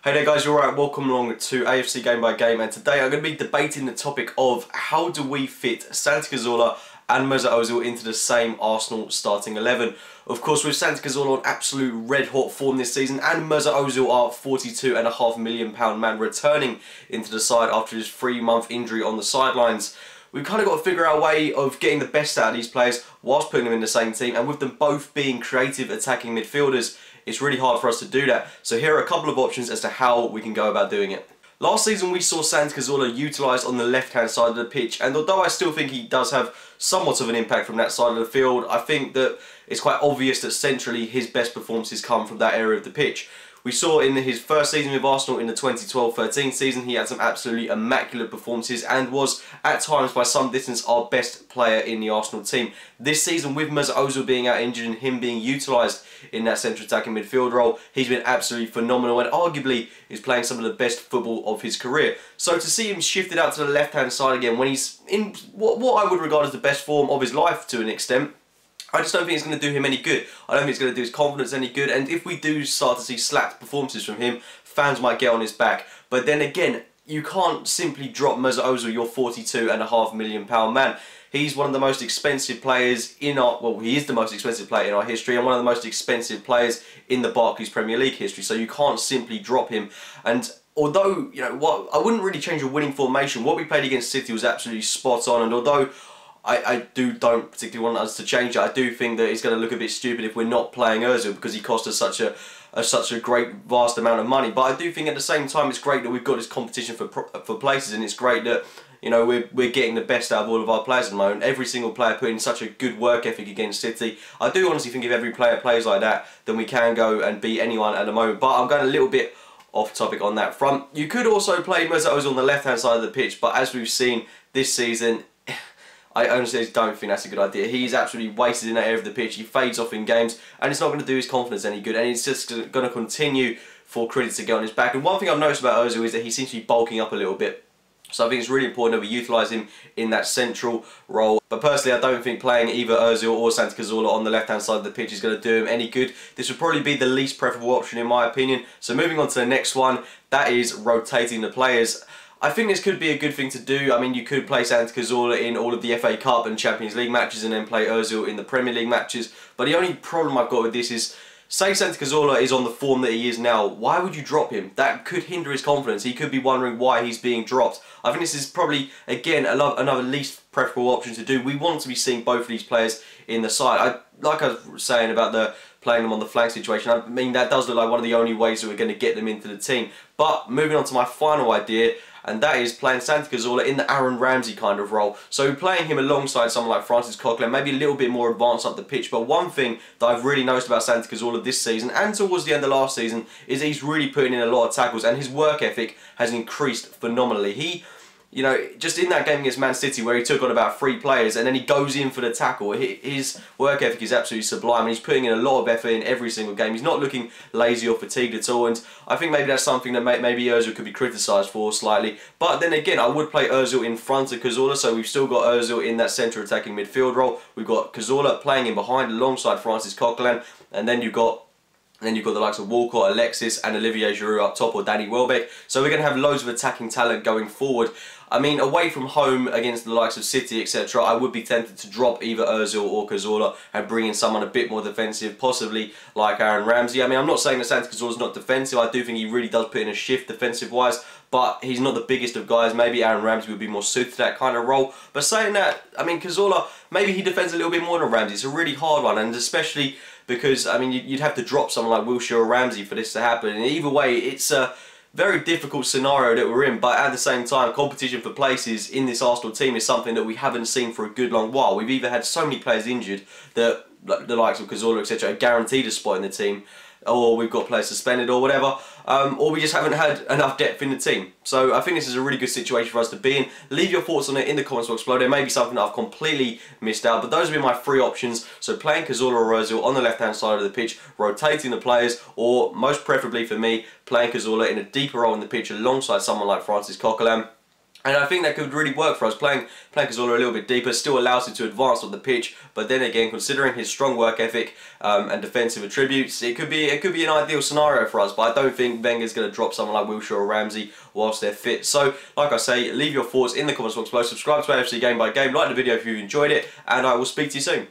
Hey there guys, you're right, welcome along to AFC Game by Game, and today I'm going to be debating the topic of how do we fit Santi Cazorla and Mesut Ozil into the same Arsenal starting 11. Of course, with Santi Cazorla on absolute red hot form this season and Mesut Ozil, our £42.5 million man, returning into the side after his 3-month injury on the sidelines. We've kind of got to figure out a way of getting the best out of these players whilst putting them in the same team, and with them both being creative attacking midfielders, it's really hard for us to do that. So here are a couple of options as to how we can go about doing it. Last season we saw Santi Cazorla utilised on the left-hand side of the pitch, and although I still think he does have somewhat of an impact from that side of the field, I think that it's quite obvious that centrally his best performances come from that area of the pitch. We saw in his first season with Arsenal in the 2012-13 season, he had some absolutely immaculate performances and was, at times, by some distance, our best player in the Arsenal team. This season, with Mesut Ozil being out injured and him being utilised in that central attacking midfield role, he's been absolutely phenomenal and arguably is playing some of the best football of his career. So to see him shifted out to the left-hand side again when he's in what I would regard as the best form of his life to an extent, I just don't think it's going to do him any good. I don't think it's going to do his confidence any good, and if we do start to see slack performances from him, fans might get on his back. But then again, you can't simply drop Mesut Ozil, your £42.5 million man. He's one of the most expensive players in our, well, he is the most expensive player in our history and one of the most expensive players in the Barclays Premier League history, so you can't simply drop him. And although, you know, I wouldn't really change a winning formation. What we played against City was absolutely spot on, and although I don't particularly want us to change it, I do think that it's going to look a bit stupid if we're not playing Ozil because he cost us such a great, vast amount of money. But I do think at the same time it's great that we've got this competition for places, and it's great that, you know, we're getting the best out of all of our players at the moment. Every single player put in such a good work ethic against City. I do honestly think if every player plays like that, then we can go and beat anyone at the moment. But I'm going a little bit off topic on that front. You could also play Mesut Ozil on the left-hand side of the pitch, but as we've seen this season, I honestly don't think that's a good idea. He's absolutely wasted in that area of the pitch. He fades off in games, and it's not going to do his confidence any good, and it's just going to continue for critics to get on his back. And one thing I've noticed about Ozil is that he seems to be bulking up a little bit. So I think it's really important that we utilise him in that central role. But personally, I don't think playing either Ozil or Santi Cazorla on the left-hand side of the pitch is going to do him any good. This would probably be the least preferable option in my opinion. So moving on to the next one, that is rotating the players. I think this could be a good thing to do. I mean, you could play Santi Cazorla in all of the FA Cup and Champions League matches and then play Ozil in the Premier League matches. But the only problem I've got with this is, say Santi Cazorla is on the form that he is now, why would you drop him? That could hinder his confidence. He could be wondering why he's being dropped. I think this is probably, again, another least preferable option to do. We want to be seeing both of these players in the side. Like I was saying about playing them on the flank situation, I mean, that does look like one of the only ways that we're going to get them into the team. But moving on to my final idea, and that is playing Santi Cazorla in the Aaron Ramsey kind of role. So playing him alongside someone like Francis Coquelin, maybe a little bit more advanced up the pitch. But one thing that I've really noticed about Santi Cazorla this season and towards the end of last season is that he's really putting in a lot of tackles, and his work ethic has increased phenomenally. He, you know, just in that game against Man City where he took on about 3 players and then he goes in for the tackle, his work ethic is absolutely sublime, and he's putting in a lot of effort in every single game. He's not looking lazy or fatigued at all, and I think maybe that's something that maybe Ozil could be criticised for slightly. But then again, I would play Ozil in front of Cazorla, so we've still got Ozil in that centre attacking midfield role. We've got Cazorla playing in behind alongside Francis Coquelin, and then you've got the likes of Walcott, Alexis and Olivier Giroud up top, or Danny Welbeck. So we're going to have loads of attacking talent going forward. I mean, away from home against the likes of City, etc., I would be tempted to drop either Ozil or Cazorla and bring in someone a bit more defensive, possibly like Aaron Ramsey. I mean, I'm not saying that Santi Cazorla's not defensive. I do think he really does put in a shift defensive-wise, but he's not the biggest of guys. Maybe Aaron Ramsey would be more suited to that kind of role. But saying that, I mean, Cazorla, maybe he defends a little bit more than Ramsey. It's a really hard one, and especially because, I mean, you'd have to drop someone like Wilshere or Ramsey for this to happen. And either way, it's a very difficult scenario that we're in, but at the same time, competition for places in this Arsenal team is something that we haven't seen for a good long while. We've either had so many players injured that the likes of Cazorla, etc., are guaranteed a spot in the team, or we've got players suspended or whatever, or we just haven't had enough depth in the team. So I think this is a really good situation for us to be in. Leave your thoughts on it in the comments box below. There may be something that I've completely missed out, but those have been my 3 options. So playing Cazorla or Ozil on the left-hand side of the pitch, rotating the players, or most preferably for me, playing Cazorla in a deeper role in the pitch alongside someone like Francis Coquelin. And I think that could really work for us. Playing Cazorla a little bit deeper still allows him to advance on the pitch, but then again, considering his strong work ethic and defensive attributes, it could be an ideal scenario for us. But I don't think Wenger's going to drop someone like Wilshere or Ramsey whilst they're fit. So, like I say, leave your thoughts in the comments box below. Subscribe to AFC Game by Game, like the video if you enjoyed it, and I will speak to you soon.